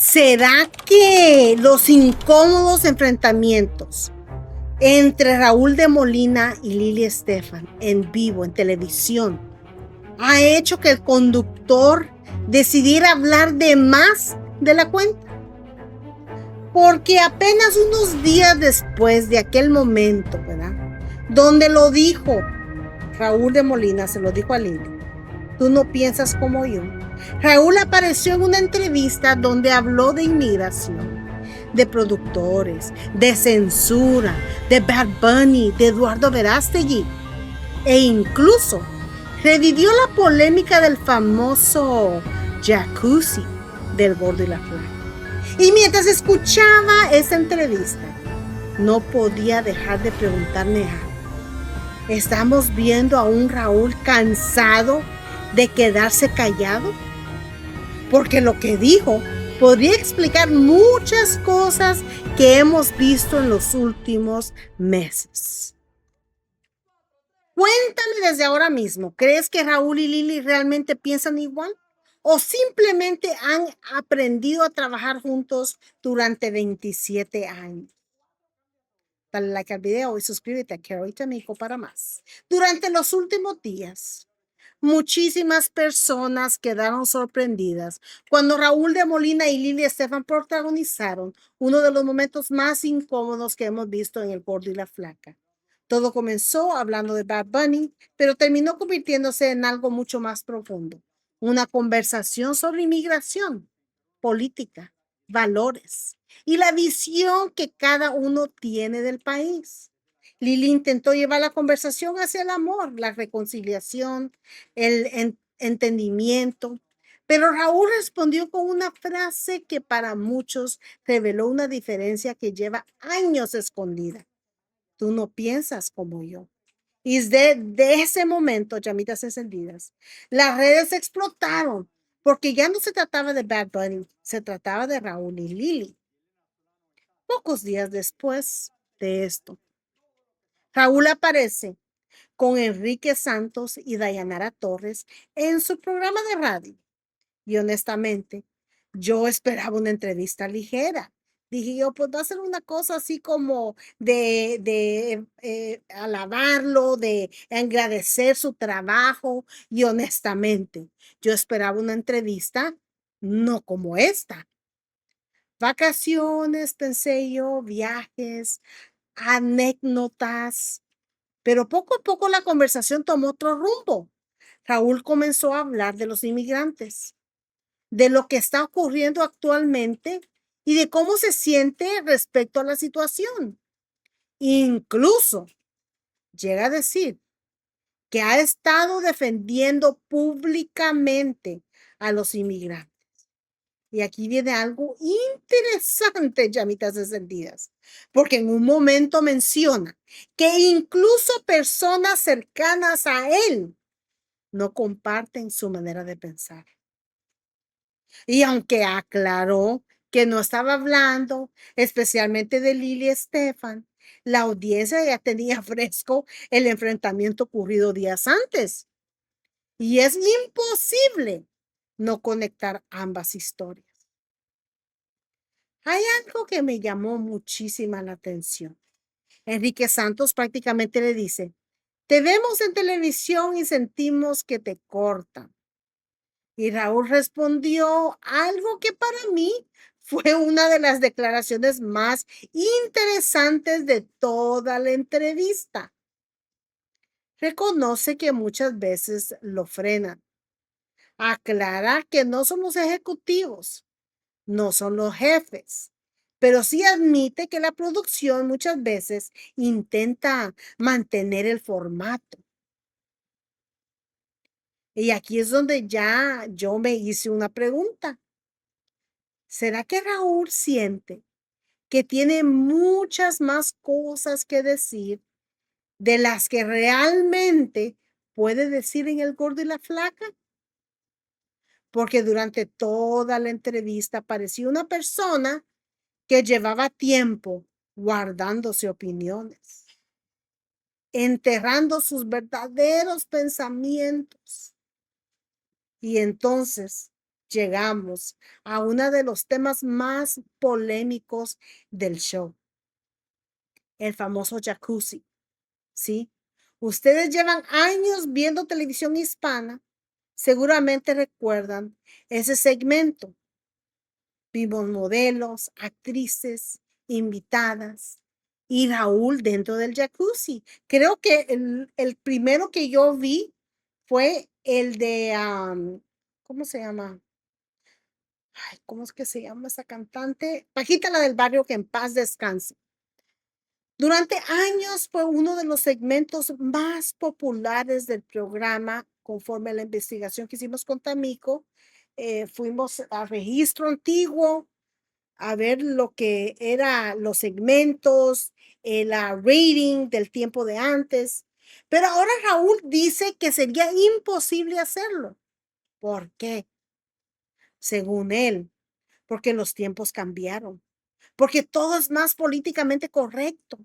¿Será que los incómodos enfrentamientos entre Raúl de Molina y Lili Estefan en vivo, en televisión, ha hecho que el conductor decidiera hablar de más de la cuenta? Porque apenas unos días después de aquel momento, ¿verdad? Donde lo dijo Raúl de Molina, se lo dijo a Lili: tú no piensas como yo. Raúl apareció en una entrevista donde habló de inmigración, de productores, de censura, de Bad Bunny, de Eduardo Verástegui, e incluso revivió la polémica del famoso jacuzzi del Gordo y la Flaca. Y mientras escuchaba esa entrevista, no podía dejar de preguntarme algo. ¿Estamos viendo a un Raúl cansado de quedarse callado? Porque lo que dijo podría explicar muchas cosas que hemos visto en los últimos meses. Cuéntame desde ahora mismo, ¿crees que Raúl y Lili realmente piensan igual? ¿O simplemente han aprendido a trabajar juntos durante 27 años? Dale like al video y suscríbete a Carol Tamico para más. Durante los últimos días, muchísimas personas quedaron sorprendidas cuando Raúl de Molina y Lili Estefan protagonizaron uno de los momentos más incómodos que hemos visto en El Gordo y la Flaca. Todo comenzó hablando de Bad Bunny, pero terminó convirtiéndose en algo mucho más profundo. Una conversación sobre inmigración, política, valores y la visión que cada uno tiene del país. Lili intentó llevar la conversación hacia el amor, la reconciliación, el entendimiento, pero Raúl respondió con una frase que para muchos reveló una diferencia que lleva años escondida. Tú no piensas como yo. Y de ese momento, llamitas encendidas, las redes explotaron, porque ya no se trataba de Bad Bunny, se trataba de Raúl y Lili. Pocos días después de esto, Raúl aparece con Enrique Santos y Dayanara Torres en su programa de radio. Y honestamente, yo esperaba una entrevista ligera. Dije yo, pues va a ser una cosa así como de alabarlo, de agradecer su trabajo. Y honestamente, yo esperaba una entrevista no como esta. Vacaciones, pensé yo, viajes, anécdotas. Pero poco a poco la conversación tomó otro rumbo. Raúl comenzó a hablar de los inmigrantes, de lo que está ocurriendo actualmente y de cómo se siente respecto a la situación. Incluso llega a decir que ha estado defendiendo públicamente a los inmigrantes. Y aquí viene algo interesante, llamitas encendidas, porque en un momento menciona que incluso personas cercanas a él no comparten su manera de pensar. Y aunque aclaró que no estaba hablando especialmente de Lili Estefan, la audiencia ya tenía fresco el enfrentamiento ocurrido días antes. Y es imposible no conectar ambas historias. Hay algo que me llamó muchísima la atención. Enrique Santos prácticamente le dice: te vemos en televisión y sentimos que te cortan. Y Raúl respondió algo que para mí fue una de las declaraciones más interesantes de toda la entrevista. Reconoce que muchas veces lo frenan. Aclara que no son los ejecutivos, no son los jefes, pero sí admite que la producción muchas veces intenta mantener el formato. Y aquí es donde ya yo me hice una pregunta. ¿Será que Raúl siente que tiene muchas más cosas que decir de las que realmente puede decir en El Gordo y la Flaca? Porque durante toda la entrevista parecía una persona que llevaba tiempo guardándose opiniones, enterrando sus verdaderos pensamientos. Y entonces llegamos a uno de los temas más polémicos del show, el famoso jacuzzi, ¿sí? Ustedes llevan años viendo televisión hispana, seguramente recuerdan ese segmento. Vimos modelos, actrices, invitadas y Raúl dentro del jacuzzi. Creo que el primero que yo vi fue el de, ¿cómo se llama? Ay, ¿cómo es que se llama esa cantante? Pajita la del barrio, que en paz descanse. Durante años fue uno de los segmentos más populares del programa, conforme a la investigación que hicimos con Tamico. Fuimos a registro antiguo a ver lo que eran los segmentos, la rating del tiempo de antes. Pero ahora Raúl dice que sería imposible hacerlo. ¿Por qué? Según él, porque los tiempos cambiaron, porque todo es más políticamente correcto,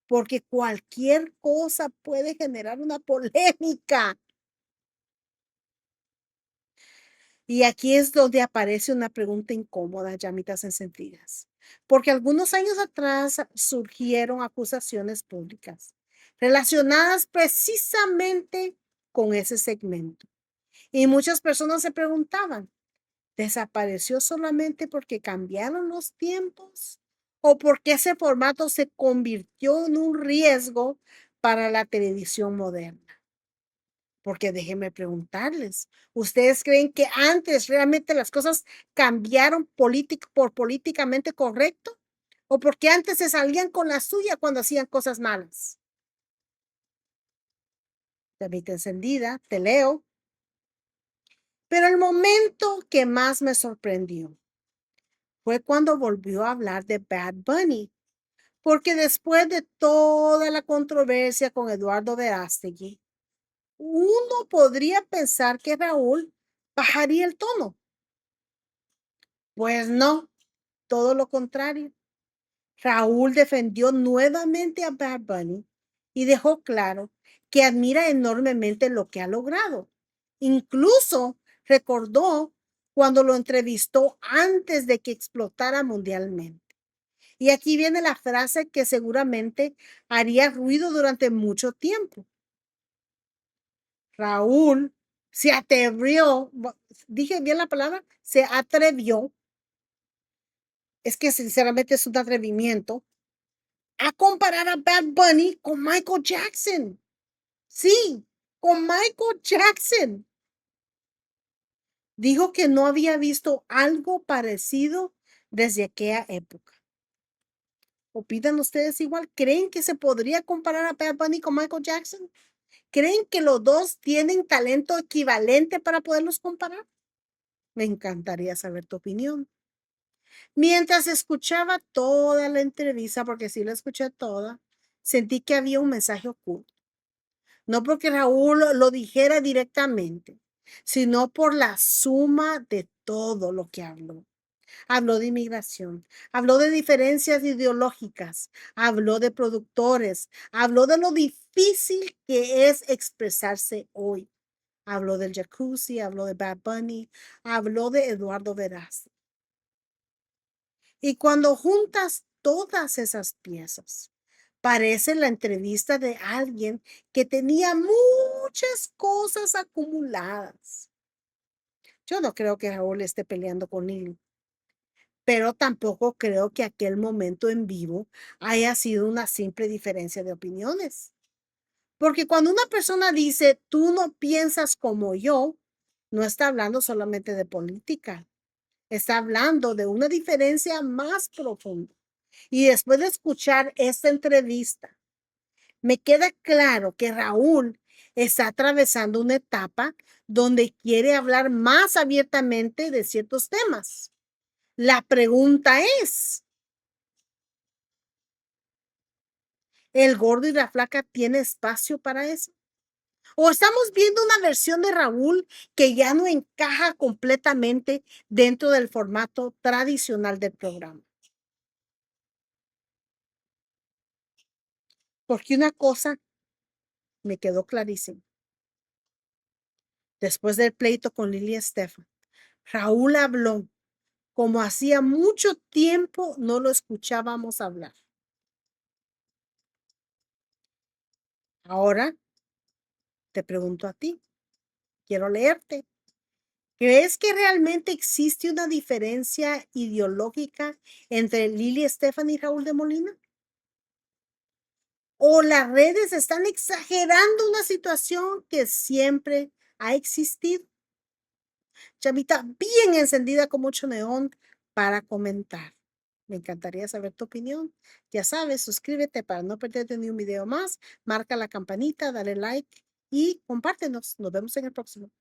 porque cualquier cosa puede generar una polémica. Y aquí es donde aparece una pregunta incómoda, llamitas encendidas, porque algunos años atrás surgieron acusaciones públicas relacionadas precisamente con ese segmento. Y muchas personas se preguntaban, ¿desapareció solamente porque cambiaron los tiempos? ¿O porque ese formato se convirtió en un riesgo para la televisión moderna? Porque déjenme preguntarles, ¿ustedes creen que antes realmente las cosas cambiaron por políticamente correcto? ¿O porque antes se salían con la suya cuando hacían cosas malas? Llamita encendida, te leo. Pero el momento que más me sorprendió fue cuando volvió a hablar de Bad Bunny, porque después de toda la controversia con Eduardo Verástegui, uno podría pensar que Raúl bajaría el tono. Pues no, todo lo contrario. Raúl defendió nuevamente a Bad Bunny y dejó claro que admira enormemente lo que ha logrado. Incluso recordó cuando lo entrevistó antes de que explotara mundialmente. Y aquí viene la frase que seguramente haría ruido durante mucho tiempo. Raúl se atrevió, dije bien la palabra, se atrevió, es que sinceramente es un atrevimiento, a comparar a Bad Bunny con Michael Jackson. Sí, con Michael Jackson. Dijo que no había visto algo parecido desde aquella época. ¿Opinan ustedes igual? ¿Creen que se podría comparar a Bad Bunny con Michael Jackson? ¿Creen que los dos tienen talento equivalente para poderlos comparar? Me encantaría saber tu opinión. Mientras escuchaba toda la entrevista, porque sí la escuché toda, sentí que había un mensaje oculto. No porque Raúl lo dijera directamente, sino por la suma de todo lo que habló. Habló de inmigración, habló de diferencias ideológicas, habló de productores, habló de lo difícil que es expresarse hoy. Habló del jacuzzi, habló de Bad Bunny, habló de Eduardo Veraz. Y cuando juntas todas esas piezas, parece la entrevista de alguien que tenía muchas cosas acumuladas. Yo no creo que Raúl esté peleando con él, pero tampoco creo que aquel momento en vivo haya sido una simple diferencia de opiniones. Porque cuando una persona dice, tú no piensas como yo, no está hablando solamente de política, está hablando de una diferencia más profunda. Y después de escuchar esta entrevista, me queda claro que Raúl está atravesando una etapa donde quiere hablar más abiertamente de ciertos temas. La pregunta es, ¿el gordo y la flaca tiene espacio para eso? ¿O estamos viendo una versión de Raúl que ya no encaja completamente dentro del formato tradicional del programa? Porque una cosa me quedó clarísima. Después del pleito con Lili Estefan, Raúl habló, como hacía mucho tiempo no lo escuchábamos hablar. Ahora te pregunto a ti, quiero leerte. ¿Crees que realmente existe una diferencia ideológica entre Lili Estefan y Raúl de Molina? ¿O las redes están exagerando una situación que siempre ha existido? Chavita, bien encendida con mucho neón para comentar. Me encantaría saber tu opinión. Ya sabes, suscríbete para no perderte ni un video más. Marca la campanita, dale like y compártenos. Nos vemos en el próximo.